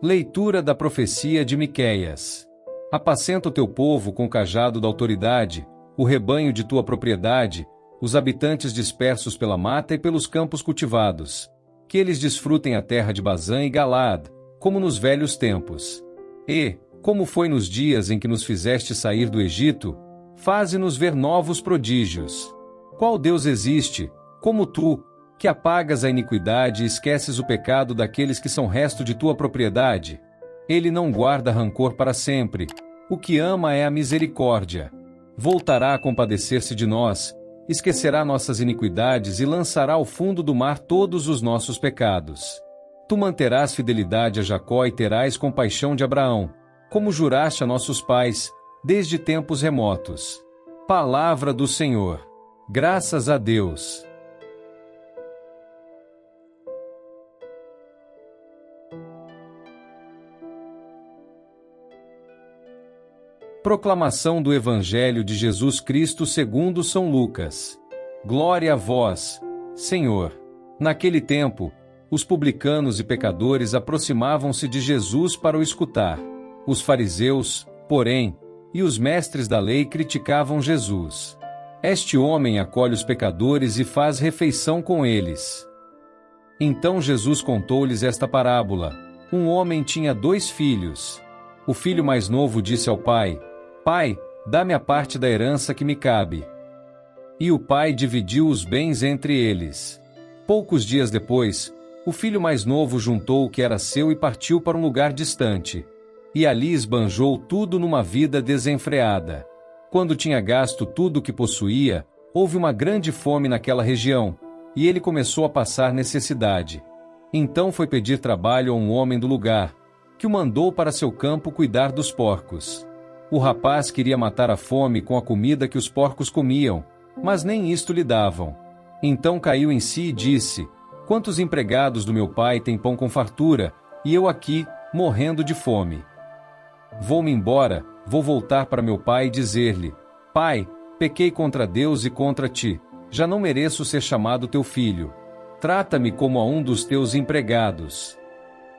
Leitura da profecia de Miqueias. Apacenta o teu povo com o cajado da autoridade, o rebanho de tua propriedade, os habitantes dispersos pela mata e pelos campos cultivados. Que eles desfrutem a terra de Bazã e Galaad, como nos velhos tempos. E, como foi nos dias em que nos fizeste sair do Egito, faze-nos ver novos prodígios. Qual Deus existe, como tu, que apagas a iniquidade e esqueces o pecado daqueles que são resto de tua propriedade? Ele não guarda rancor para sempre. O que ama é a misericórdia. Voltará a compadecer-se de nós, esquecerá nossas iniquidades e lançará ao fundo do mar todos os nossos pecados. Tu manterás fidelidade a Jacó e terás compaixão de Abraão, como juraste a nossos pais, desde tempos remotos. Palavra do Senhor. Graças a Deus. Proclamação do Evangelho de Jesus Cristo segundo São Lucas. Glória a vós, Senhor. Naquele tempo, os publicanos e pecadores aproximavam-se de Jesus para o escutar. Os fariseus, porém, e os mestres da lei criticavam Jesus. Este homem acolhe os pecadores e faz refeição com eles. Então Jesus contou-lhes esta parábola. Um homem tinha 2 filhos. O filho mais novo disse ao pai: Pai, dá-me a parte da herança que me cabe. E o pai dividiu os bens entre eles. Poucos dias depois, o filho mais novo juntou o que era seu e partiu para um lugar distante. E ali esbanjou tudo numa vida desenfreada. Quando tinha gasto tudo o que possuía, houve uma grande fome naquela região, e ele começou a passar necessidade. Então foi pedir trabalho a um homem do lugar, que o mandou para seu campo cuidar dos porcos. O rapaz queria matar a fome com a comida que os porcos comiam, mas nem isto lhe davam. Então caiu em si e disse: Quantos empregados do meu pai têm pão com fartura, e eu aqui, morrendo de fome? Vou-me embora, vou voltar para meu pai e dizer-lhe: Pai, pequei contra Deus e contra ti, já não mereço ser chamado teu filho. Trata-me como a um dos teus empregados.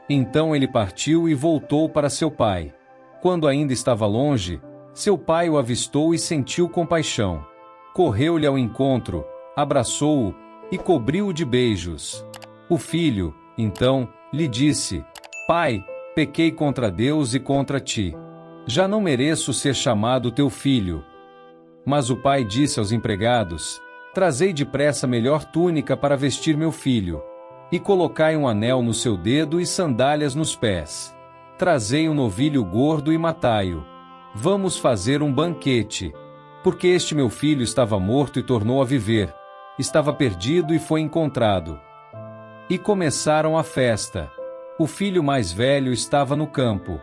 Então ele partiu e voltou para seu pai. Quando ainda estava longe, seu pai o avistou e sentiu compaixão. Correu-lhe ao encontro, abraçou-o e cobriu-o de beijos. O filho, então, lhe disse: Pai, pequei contra Deus e contra ti. Já não mereço ser chamado teu filho. Mas o pai disse aos empregados: Trazei depressa a melhor túnica para vestir meu filho, e colocai um anel no seu dedo e sandálias nos pés. Trazei um novilho gordo e matai-o. Vamos fazer um banquete. Porque este meu filho estava morto e tornou a viver. Estava perdido e foi encontrado. E começaram a festa. O filho mais velho estava no campo.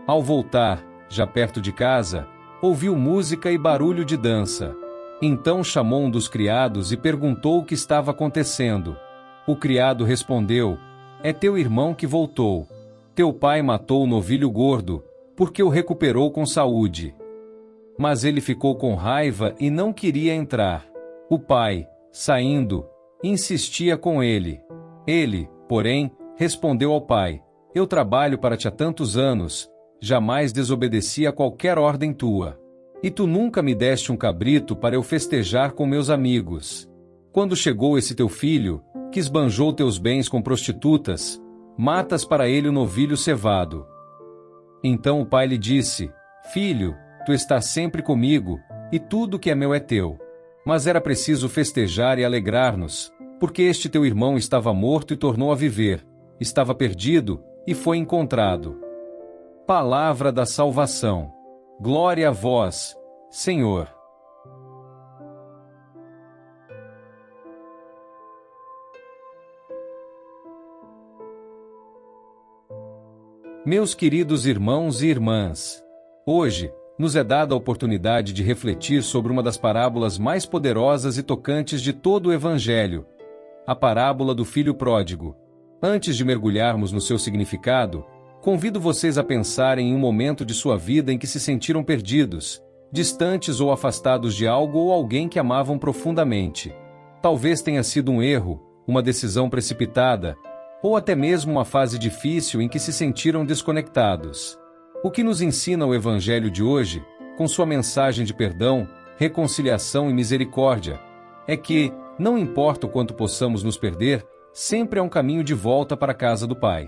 Ao voltar, já perto de casa, ouviu música e barulho de dança. Então chamou um dos criados e perguntou o que estava acontecendo. O criado respondeu: É teu irmão que voltou. Teu pai matou o novilho gordo, porque o recuperou com saúde. Mas ele ficou com raiva e não queria entrar. O pai, saindo, insistia com ele. Ele, porém, respondeu ao pai: Eu trabalho para ti há tantos anos, jamais desobedeci a qualquer ordem tua. E tu nunca me deste um cabrito para eu festejar com meus amigos. Quando chegou esse teu filho, que esbanjou teus bens com prostitutas, matas para ele o novilho cevado. Então o pai lhe disse: Filho, tu estás sempre comigo, e tudo que é meu é teu. Mas era preciso festejar e alegrar-nos, porque este teu irmão estava morto e tornou a viver, estava perdido e foi encontrado. Palavra da salvação. Glória a vós, Senhor. Meus queridos irmãos e irmãs, hoje, nos é dada a oportunidade de refletir sobre uma das parábolas mais poderosas e tocantes de todo o Evangelho, a parábola do Filho Pródigo. Antes de mergulharmos no seu significado, convido vocês a pensarem em um momento de sua vida em que se sentiram perdidos, distantes ou afastados de algo ou alguém que amavam profundamente. Talvez tenha sido um erro, uma decisão precipitada, ou até mesmo uma fase difícil em que se sentiram desconectados. O que nos ensina o Evangelho de hoje, com sua mensagem de perdão, reconciliação e misericórdia, é que, não importa o quanto possamos nos perder, sempre há um caminho de volta para a casa do Pai.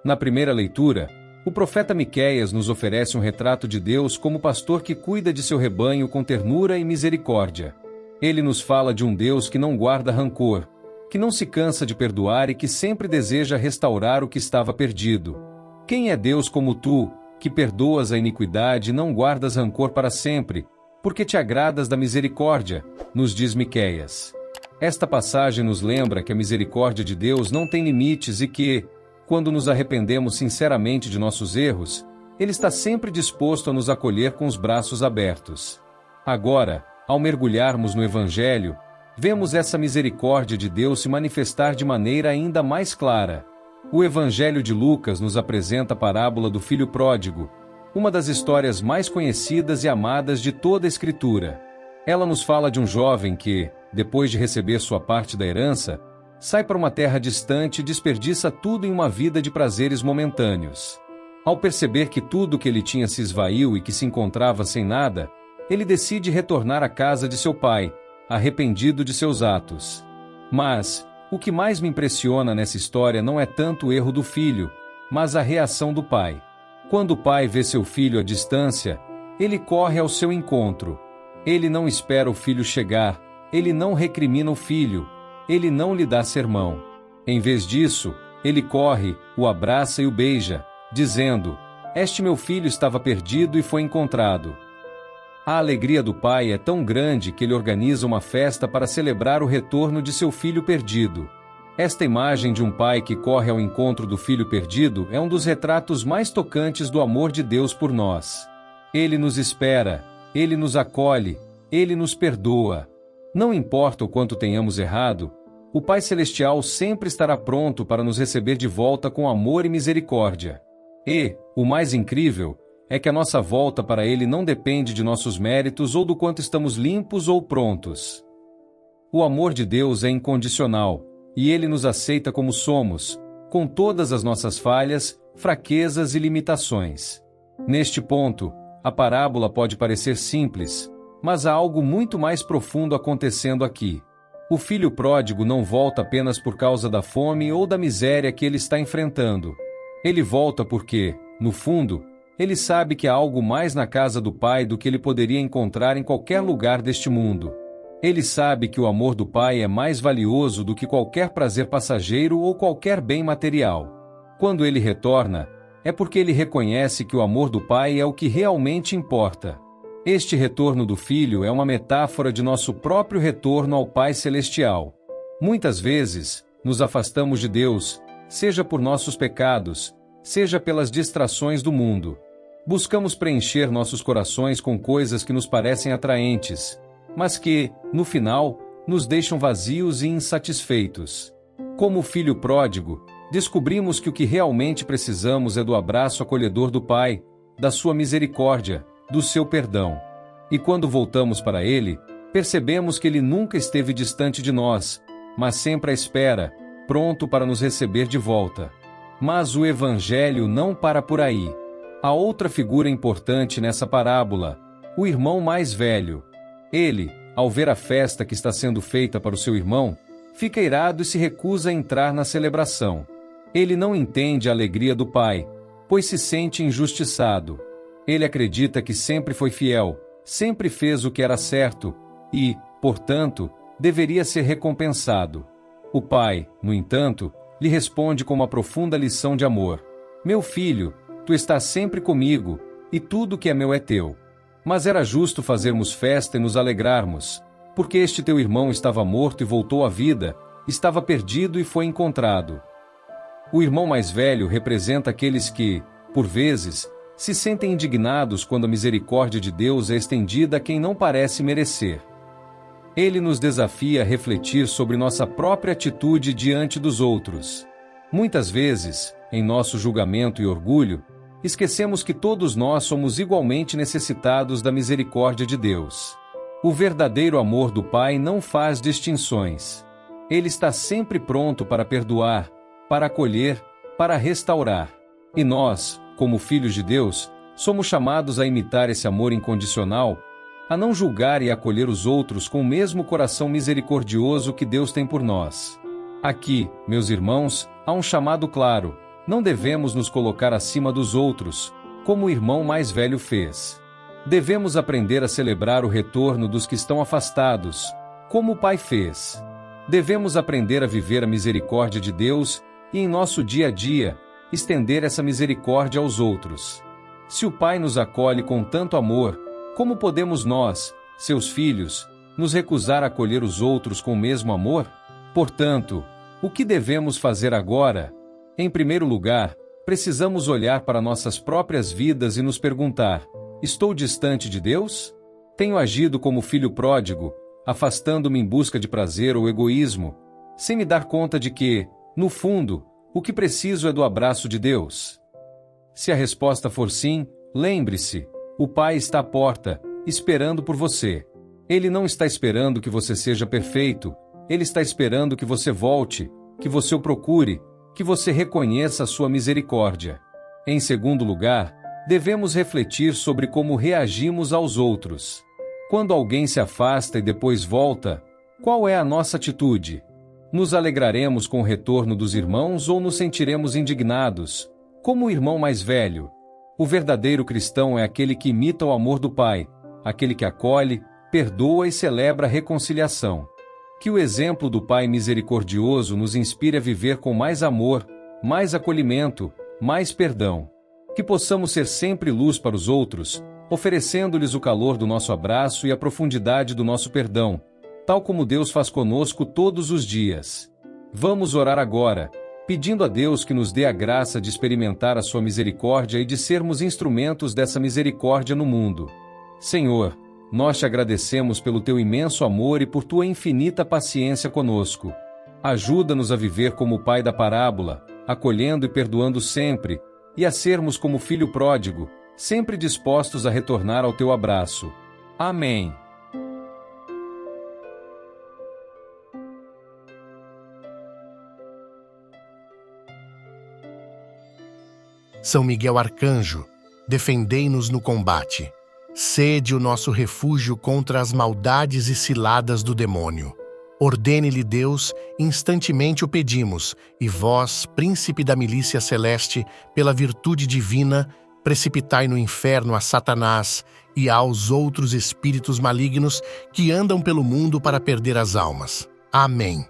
Na primeira leitura, o profeta Miqueias nos oferece um retrato de Deus como pastor que cuida de seu rebanho com ternura e misericórdia. Ele nos fala de um Deus que não guarda rancor, que não se cansa de perdoar e que sempre deseja restaurar o que estava perdido. Quem é Deus como tu, que perdoas a iniquidade e não guardas rancor para sempre, porque te agradas da misericórdia, nos diz Miqueias. Esta passagem nos lembra que a misericórdia de Deus não tem limites e que, quando nos arrependemos sinceramente de nossos erros, Ele está sempre disposto a nos acolher com os braços abertos. Agora, ao mergulharmos no Evangelho, vemos essa misericórdia de Deus se manifestar de maneira ainda mais clara. O Evangelho de Lucas nos apresenta a parábola do filho pródigo, uma das histórias mais conhecidas e amadas de toda a Escritura. Ela nos fala de um jovem que, depois de receber sua parte da herança, sai para uma terra distante e desperdiça tudo em uma vida de prazeres momentâneos. Ao perceber que tudo o que ele tinha se esvaiu e que se encontrava sem nada, ele decide retornar à casa de seu pai, arrependido de seus atos. Mas, o que mais me impressiona nessa história não é tanto o erro do filho, mas a reação do pai. Quando o pai vê seu filho à distância, ele corre ao seu encontro. Ele não espera o filho chegar, ele não recrimina o filho, ele não lhe dá sermão. Em vez disso, ele corre, o abraça e o beija, dizendo: "Este meu filho estava perdido e foi encontrado." A alegria do pai é tão grande que ele organiza uma festa para celebrar o retorno de seu filho perdido. Esta imagem de um pai que corre ao encontro do filho perdido é um dos retratos mais tocantes do amor de Deus por nós. Ele nos espera, Ele nos acolhe, Ele nos perdoa. Não importa o quanto tenhamos errado, o Pai Celestial sempre estará pronto para nos receber de volta com amor e misericórdia. E, o mais incrível, é que a nossa volta para Ele não depende de nossos méritos ou do quanto estamos limpos ou prontos. O amor de Deus é incondicional, e Ele nos aceita como somos, com todas as nossas falhas, fraquezas e limitações. Neste ponto, a parábola pode parecer simples, mas há algo muito mais profundo acontecendo aqui. O filho pródigo não volta apenas por causa da fome ou da miséria que ele está enfrentando. Ele volta porque, no fundo, ele sabe que há algo mais na casa do Pai do que ele poderia encontrar em qualquer lugar deste mundo. Ele sabe que o amor do Pai é mais valioso do que qualquer prazer passageiro ou qualquer bem material. Quando ele retorna, é porque ele reconhece que o amor do Pai é o que realmente importa. Este retorno do Filho é uma metáfora de nosso próprio retorno ao Pai Celestial. Muitas vezes, nos afastamos de Deus, seja por nossos pecados, seja pelas distrações do mundo. Buscamos preencher nossos corações com coisas que nos parecem atraentes, mas que, no final, nos deixam vazios e insatisfeitos. Como o filho pródigo, descobrimos que o que realmente precisamos é do abraço acolhedor do Pai, da sua misericórdia, do seu perdão. E quando voltamos para Ele, percebemos que Ele nunca esteve distante de nós, mas sempre à espera, pronto para nos receber de volta. Mas o Evangelho não para por aí. Há outra figura importante nessa parábola, o irmão mais velho. Ele, ao ver a festa que está sendo feita para o seu irmão, fica irado e se recusa a entrar na celebração. Ele não entende a alegria do pai, pois se sente injustiçado. Ele acredita que sempre foi fiel, sempre fez o que era certo e, portanto, deveria ser recompensado. O pai, no entanto, lhe responde com uma profunda lição de amor: "Meu filho, tu estás sempre comigo, e tudo que é meu é teu. Mas era justo fazermos festa e nos alegrarmos, porque este teu irmão estava morto e voltou à vida, estava perdido e foi encontrado." O irmão mais velho representa aqueles que, por vezes, se sentem indignados quando a misericórdia de Deus é estendida a quem não parece merecer. Ele nos desafia a refletir sobre nossa própria atitude diante dos outros. Muitas vezes, em nosso julgamento e orgulho, esquecemos que todos nós somos igualmente necessitados da misericórdia de Deus. O verdadeiro amor do Pai não faz distinções. Ele está sempre pronto para perdoar, para acolher, para restaurar. E nós, como filhos de Deus, somos chamados a imitar esse amor incondicional, a não julgar e acolher os outros com o mesmo coração misericordioso que Deus tem por nós. Aqui, meus irmãos, há um chamado claro: não devemos nos colocar acima dos outros, como o irmão mais velho fez. Devemos aprender a celebrar o retorno dos que estão afastados, como o Pai fez. Devemos aprender a viver a misericórdia de Deus e, em nosso dia a dia, estender essa misericórdia aos outros. Se o Pai nos acolhe com tanto amor, como podemos nós, seus filhos, nos recusar a acolher os outros com o mesmo amor? Portanto, o que devemos fazer agora? Em primeiro lugar, precisamos olhar para nossas próprias vidas e nos perguntar: estou distante de Deus? Tenho agido como filho pródigo, afastando-me em busca de prazer ou egoísmo, sem me dar conta de que, no fundo, o que preciso é do abraço de Deus? Se a resposta for sim, lembre-se, o Pai está à porta, esperando por você. Ele não está esperando que você seja perfeito, Ele está esperando que você volte, que você o procure, que você reconheça a sua misericórdia. Em segundo lugar, devemos refletir sobre como reagimos aos outros. Quando alguém se afasta e depois volta, qual é a nossa atitude? Nos alegraremos com o retorno dos irmãos ou nos sentiremos indignados, como o irmão mais velho? O verdadeiro cristão é aquele que imita o amor do Pai, aquele que acolhe, perdoa e celebra a reconciliação. Que o exemplo do Pai misericordioso nos inspire a viver com mais amor, mais acolhimento, mais perdão. Que possamos ser sempre luz para os outros, oferecendo-lhes o calor do nosso abraço e a profundidade do nosso perdão, tal como Deus faz conosco todos os dias. Vamos orar agora, pedindo a Deus que nos dê a graça de experimentar a sua misericórdia e de sermos instrumentos dessa misericórdia no mundo. Senhor, nós te agradecemos pelo teu imenso amor e por tua infinita paciência conosco. Ajuda-nos a viver como o pai da parábola, acolhendo e perdoando sempre, e a sermos como o filho pródigo, sempre dispostos a retornar ao teu abraço. Amém. São Miguel Arcanjo, defendei-nos no combate. Sede o nosso refúgio contra as maldades e ciladas do demônio. Ordene-lhe Deus, instantemente o pedimos, e vós, príncipe da milícia celeste, pela virtude divina, precipitai no inferno a Satanás e aos outros espíritos malignos que andam pelo mundo para perder as almas. Amém.